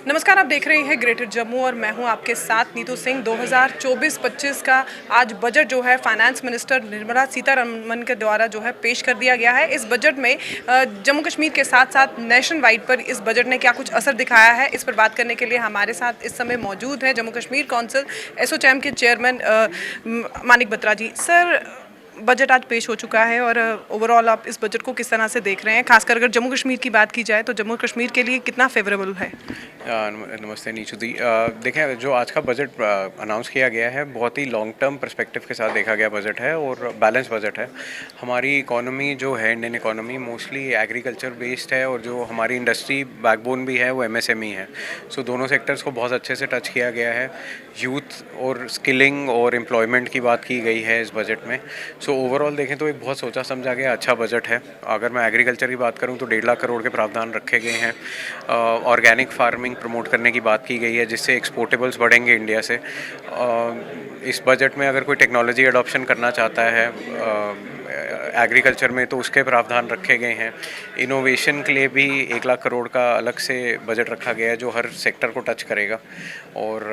नमस्कार, आप देख रहे हैं ग्रेटर जम्मू और मैं हूं आपके साथ नीतू सिंह। 2024-25 का आज बजट जो है फाइनेंस मिनिस्टर निर्मला सीतारमण के द्वारा जो है पेश कर दिया गया है। इस बजट में जम्मू कश्मीर के साथ साथ नेशन वाइड पर इस बजट ने क्या कुछ असर दिखाया है, इस पर बात करने के लिए हमारे साथ इस समय मौजूद है जम्मू कश्मीर काउंसिल एसोचैम के चेयरमैन मानिक बत्रा जी। सर, बजट आज पेश हो चुका है और ओवरऑल आप इस बजट को किस तरह से देख रहे हैं, खासकर अगर जम्मू कश्मीर की बात की जाए तो जम्मू कश्मीर के लिए कितना फेवरेबल है? नमस्ते नीचू दी। देखें, जो आज का बजट अनाउंस किया गया है बहुत ही लॉन्ग टर्म पर्सपेक्टिव के साथ देखा गया बजट है और बैलेंस बजट है। हमारी इकोनॉमी जो है, Indian economy mostly agriculture based है और जो हमारी इंडस्ट्री बैकबोन भी है वो एमएसएमई है। सो दोनों सेक्टर्स को बहुत अच्छे से टच किया गया है। यूथ और स्किलिंग और एम्प्लॉयमेंट की बात की गई है इस बजट में। सो ओवरऑल देखें तो एक बहुत सोचा समझा गया अच्छा बजट है। अगर मैं एग्रीकल्चर की बात करूं तो 1.5 लाख करोड़ के प्रावधान रखे गए हैं। ऑर्गेनिक फार्मिंग प्रमोट करने की बात की गई है जिससे एक्सपोर्टेबल्स बढ़ेंगे इंडिया से। इस बजट में अगर कोई टेक्नोलॉजी अडॉप्शन करना चाहता है एग्रीकल्चर में तो उसके प्रावधान रखे गए हैं। इनोवेशन के लिए भी 1 लाख करोड़ का अलग से बजट रखा गया है जो हर सेक्टर को टच करेगा। और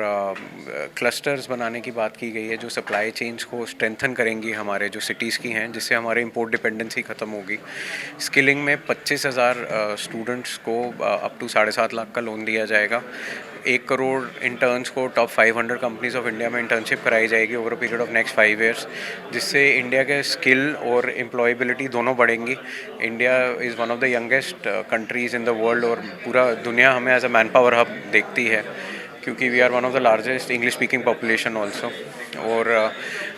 क्लस्टर्स बनाने की बात की गई है जो सप्लाई चेन्स को स्ट्रेंथन करेंगी हमारे जो सिटीज़ की हैं, जिससे हमारे इंपोर्ट डिपेंडेंसी ख़त्म होगी। स्किलिंग में 25,000 स्टूडेंट्स को अप टू 7.5 लाख का लोन दिया जाएगा। 1 करोड़ इंटर्न्स को टॉप 500 कंपनीज ऑफ इंडिया में इंटर्नशिप कराई जाएगी over a period of next 5 years, जिससे इंडिया के स्किल और एम्प्लॉयबिलिटी दोनों बढ़ेंगी। India is one of the youngest countries in the world और पूरा दुनिया हमें as a man power hub देखती है क्योंकि we are one of the largest English speaking population also. और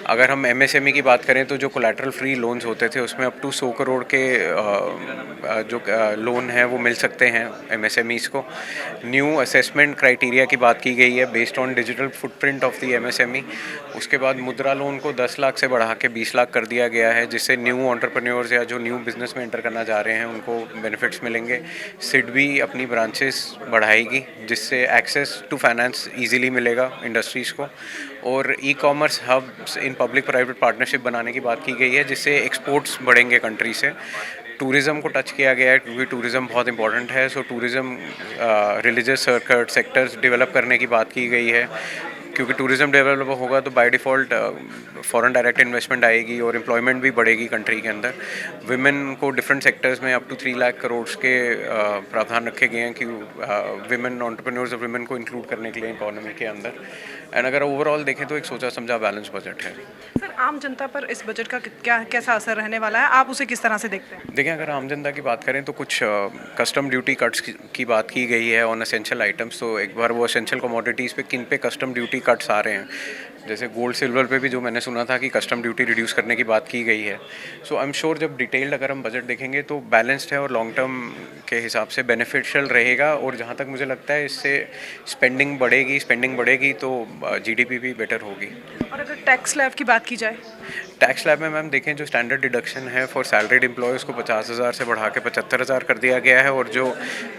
अगर हम एमएसएमई की बात करें तो जो कोलैटरल फ्री लोन्स होते थे उसमें अप टू 100 करोड़ के जो लोन है वो मिल सकते हैं एमएसएमईज़ को। न्यू असेसमेंट क्राइटेरिया की बात की गई है based on digital footprint of the MSME. उसके बाद मुद्रा लोन को 10 लाख से बढ़ा के 20 लाख कर दिया गया है जिससे न्यू एंटरप्रेन्योर्स या जो न्यू बिजनेस में एंटर करना चाह रहे हैं उनको बेनिफिट्स मिलेंगे। सिड भी अपनी ब्रांचेस बढ़ाएगी जिससे एक्सेस टू फाइनेंस ईजिली मिलेगा इंडस्ट्रीज़ को। और e commerce hubs in public private partnership बनाने की बात की गई है जिससे एक्सपोर्ट्स बढ़ेंगे कंट्री से। टूरिज़्म को टच किया गया है क्योंकि टूरिज़्म बहुत इंपॉर्टेंट है। So tourism religious circuit sectors develop करने की बात की गई है क्योंकि टूरिज़्म डेवलप होगा तो by default foreign direct investment आएगी और एम्प्लॉयमेंट भी बढ़ेगी कंट्री के अंदर। विमेन को डिफरेंट सेक्टर्स में अप टू 3 लाख करोड़ के प्रावधान रखे गए हैं कि विमेन एंटरप्रेन्योर्स और विमेन को इंक्लूड करने के लिए इकोनॉमी के अंदर। एंड अगर ओवरऑल देखें तो एक सोचा समझा बैलेंस बजट है। सर, आम जनता पर इस बजट का कैसा असर रहने वाला है, आप उसे किस तरह से देखते हैं? देखें, अगर आम जनता की बात करें तो कुछ कस्टम ड्यूटी कट्स की बात की गई है ऑन एसेंशियल आइटम्स। तो एक बार वो एसेंशियल कमोडिटीज़ पे किन पे कस्टम ड्यूटी कट्स आ रहे हैं, जैसे गोल्ड सिल्वर पे भी जो मैंने सुना था कि कस्टम ड्यूटी रिड्यूस करने की बात की गई है। सो आई एम श्योर जब डिटेल्ड अगर हम बजट देखेंगे तो बैलेंस्ड है और लॉन्ग टर्म के हिसाब से बेनिफिशियल रहेगा। और जहाँ तक मुझे लगता है इससे स्पेंडिंग बढ़ेगी तो जीडीपी भी बेटर होगी। और अगर टैक्स स्लैब की बात की जाए? टैक्स स्लैब में मैम देखें जो स्टैंडर्ड डिडक्शन है फॉर सैलरीड एम्प्लॉयज़ को 50,000 से बढ़ा के 75,000 कर दिया गया है और जो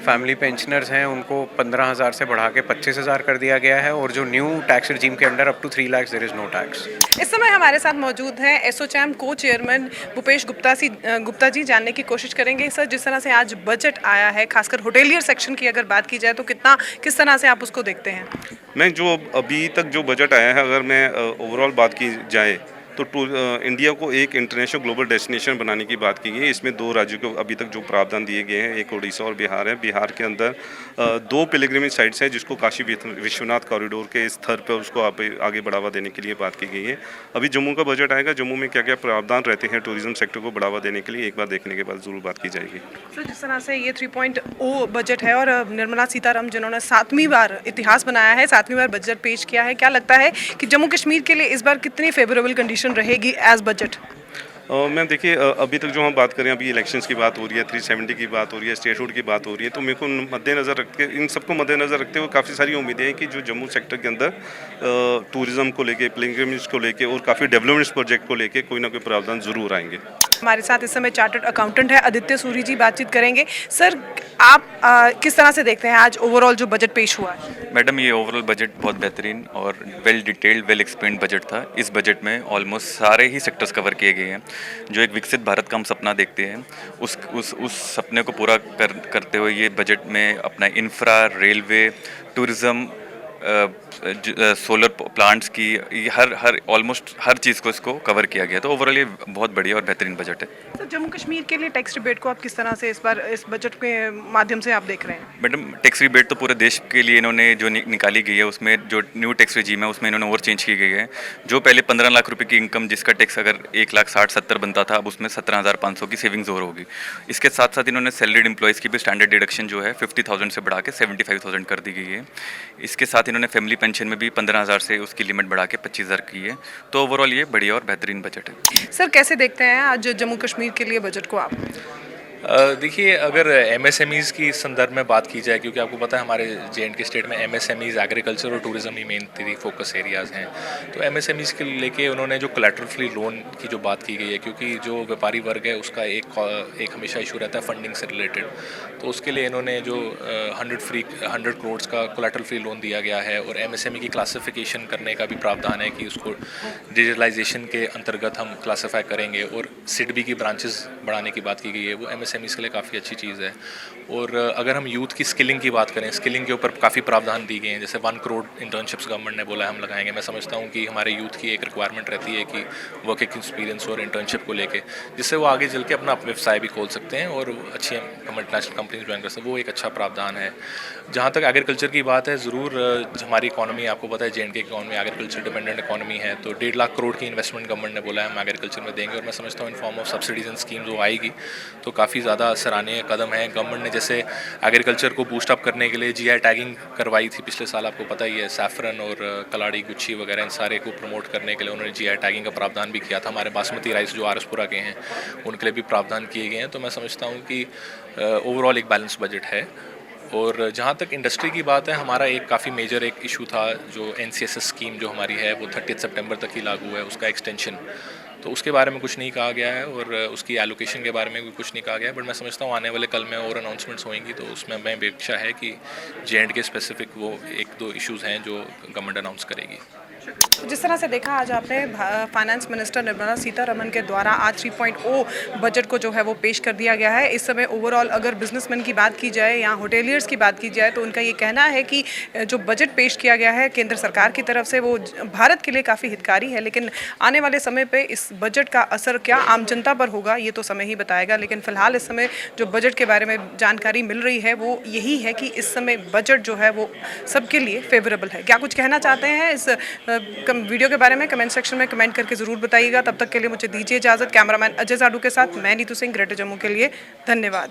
फैमिली पेंशनर्स हैं उनको 15,000 से बढ़ा के 25,000 कर दिया गया है। और जो न्यू टैक्स रिजीम के under up to 3 lakh there is no tax. इस समय हमारे साथ मौजूद हैं एसोचैम को चेयरमैन भूपेश गुप्ता जी। जानने की कोशिश करेंगे सर, जिस तरह से आज बजट आया है, खासकर होटेलियर सेक्शन की अगर बात की जाए तो किस तरह से आप उसको देखते हैं? मैं जो अभी तक जो बजट आया है, अगर मैं ओवरऑल बात की जाए तो इंडिया को एक इंटरनेशनल ग्लोबल डेस्टिनेशन बनाने की बात की गई है। इसमें 2 राज्यों को अभी तक जो प्रावधान दिए गए हैं, एक उड़ीसा और बिहार है। बिहार के अंदर 2 पिलग्रिमेज साइट्स हैं जिसको काशी विश्वनाथ कॉरिडोर के स्तर पर उसको आगे बढ़ावा देने के लिए बात की गई है। अभी जम्मू का बजट आएगा, जम्मू में क्या क्या प्रावधान रहते हैं टूरिज्म सेक्टर को बढ़ावा देने के लिए, एक बार देखने के बाद ज़रूर बात की जाएगी। सर, जिस तरह से ये 3.0 बजट है और निर्मला सीतारमण जिन्होंने 7वीं बार इतिहास बनाया है, 7वीं बार बजट पेश किया है, क्या लगता है कि जम्मू कश्मीर के लिए इस बार कितनी फेवरेबल कंडीशन रहेगी एज बजट? मैम देखिए, अभी तक जो हम बात करें, अभी इलेक्शंस की बात हो रही है, 370 की बात हो रही है, स्टेटहुड की बात हो रही है, तो मेरे को मद्देनज़र रख के इन सबको मद्देनज़र रखते हुए काफ़ी सारी उम्मीदें हैं कि जो जम्मू सेक्टर के अंदर टूरिज़्म को लेके, पिलग्रिमेज को लेके और काफ़ी डेवलपमेंट प्रोजेक्ट को लेके कोई ना कोई प्रावधान ज़रूर आएंगे। हमारे साथ इस समय चार्टर्ड अकाउंटेंट है आदित्य सूरी जी, बातचीत करेंगे। सर, आप किस तरह से देखते हैं आज ओवरऑल जो बजट पेश हुआ है? मैडम, ये ओवरऑल बजट बहुत बेहतरीन और well detailed, well explained budget था। इस बजट में ऑलमोस्ट सारे ही सेक्टर्स कवर किए गए हैं। जो एक विकसित भारत का हम सपना देखते हैं, उस सपने को पूरा करते हुए ये बजट में अपना infra, railway, tourism, solar plants की, ये हर ऑलमोस्ट हर चीज़ को इसको कवर किया गया। तो ओवरऑल ये बहुत बढ़िया और बेहतरीन बजट है। सर, जम्मू कश्मीर के लिए टैक्स रिबेट को आप किस तरह से इस बार इस बजट के माध्यम से आप देख रहे हैं? मैडम, टैक्स रिबेट तो पूरे देश के लिए इन्होंने जो निकाली गई है, उसमें जो न्यू टैक्स रेजीम है उसमें इन्होंने और चेंज की गई है। जो पहले 15 लाख रुपए की इनकम जिसका टैक्स अगर 1,60,70 बनता था, अब उसमें 17,500 की सेविंग्स और होगी। इसके साथ साथ इन्होंने सैलरीड एम्प्लॉयज़ की भी स्टैंडर्ड डिडक्शन जो है 50,000 से बढ़ा के 75,000 कर दी गई है। इसके साथ इन्होंने फैमिली पेंशन में भी 15,000 से उसकी लिमिट बढ़ा के 25,000 की है। तो ओवरऑल ये बढ़िया और बेहतरीन बजट है। सर, कैसे देखते हैं आज जम्मू कश्मीर के लिए बजट को आप? देखिए, अगर एमएसएमईज़ की संदर्भ में बात की जाए, क्योंकि आपको पता है हमारे जे.एंड.के स्टेट में एमएसएमईज़, एग्रीकल्चर और टूरिज़्म ही मेन 3 फोकस एरियाज़ हैं। तो एमएसएमईज़ के लेके उन्होंने जो कोलैटरल फ्री लोन की जो बात की गई है, क्योंकि जो व्यापारी वर्ग है उसका एक हमेशा इशू रहता है फंडिंग से रिलेटेड। तो उसके लिए इन्होंने जो 100 करोड़ का कोलैटरल फ्री लोन दिया गया है, और एमएसएमई की क्लासिफिकेशन करने का भी प्रावधान है कि उसको डिजिटलाइजेशन के अंतर्गत हम क्लासीफाई करेंगे, और सिडबी की ब्रांचेस बढ़ाने की बात की गई है। वो एमएसएमईज़ के लिए काफ़ी अच्छी चीज़ है। और अगर हम यूथ की स्किलिंग की बात करें, स्किलिंग के ऊपर काफ़ी प्रावधान दी गए हैं। जैसे 1 करोड़ इंटर्नशिप्स गवर्नमेंट ने बोला है हम लगाएंगे। मैं समझता हूँ कि हमारे यूथ की एक रिक्वायरमेंट रहती है कि वर्क एक्सपीरियंस और इंटर्नशिप को लेके, जिससे वो आगे चल के अपना व्यवसाय भी खोल सकते हैं और अच्छी मल्टीनेशनल कंपनीज ज्वाइन कर सकते हैं। वो एक अच्छा प्रावधान है। जहाँ तक एग्रीकल्चर की बात है, ज़रूर हमारी इकॉनमी, आपको पता है जे.एंड.के की इकॉनमी एग्रीकल्चर डिपेंडेंट इकॉनमी है। तो 1.5 लाख करोड़ की इन्वेस्टमेंट गवर्नमेंट ने बोला है हम एग्रीकल्चर में देंगे, और मैं समझता हूँ in form of subsidies and schemes वो आएगी तो काफ़ी ज़्यादा सराहनीय कदम है। गवर्नमेंट ने जैसे एग्रीकल्चर को बूस्ट अप करने के लिए जीआई टैगिंग करवाई थी पिछले साल, आपको पता ही है। सैफरन और कलाड़ी, गुच्छी वगैरह इन सारे को प्रमोट करने के लिए उन्होंने जीआई टैगिंग का प्रावधान भी किया था। हमारे बासमती राइस जो आरएसपुरा के हैं उनके लिए भी प्रावधान किए गए हैं। तो मैं समझता हूँ कि ओवरऑल एक बैलेंस बजट है। और जहाँ तक इंडस्ट्री की बात है, हमारा एक काफ़ी मेजर एक इशू था, जो एनसीएसएस स्कीम जो हमारी है वो 30 सितंबर तक ही लागू है, उसका एक्सटेंशन। तो उसके बारे में कुछ नहीं कहा गया है, और उसकी एलोकेशन के बारे में भी कुछ नहीं कहा गया है। बट मैं समझता हूँ आने वाले कल में और अनाउंसमेंट्स होंगी, तो उसमें मैं अपेक्षा है कि जे.एंड.के स्पेसिफिक वो 1-2 इश्यूज़ हैं जो गवर्नमेंट अनाउंस करेगी। जिस तरह से देखा आज आपने, फाइनेंस मिनिस्टर निर्मला सीतारमण के द्वारा आज 3.0 बजट को जो है वो पेश कर दिया गया है। इस समय ओवरऑल अगर बिजनेसमैन की बात की जाए या होटेलियर्स की बात की जाए, तो उनका ये कहना है कि जो बजट पेश किया गया है केंद्र सरकार की तरफ से, वो भारत के लिए काफ़ी हितकारी है। लेकिन आने वाले समय पर इस बजट का असर क्या आम जनता पर होगा, ये तो समय ही बताएगा। लेकिन फिलहाल इस समय जो बजट के बारे में जानकारी मिल रही है वो यही है कि इस समय बजट जो है वो सबके लिए फेवरेबल है। क्या कुछ कहना चाहते हैं इस वीडियो के बारे में कमेंट सेक्शन में कमेंट करके ज़रूर बताइएगा। तब तक के लिए मुझे दीजिए इजाज़त। कैमरामैन अजय जाडू के साथ मैं नीतू सिंह, ग्रेटर जम्मू के लिए। धन्यवाद।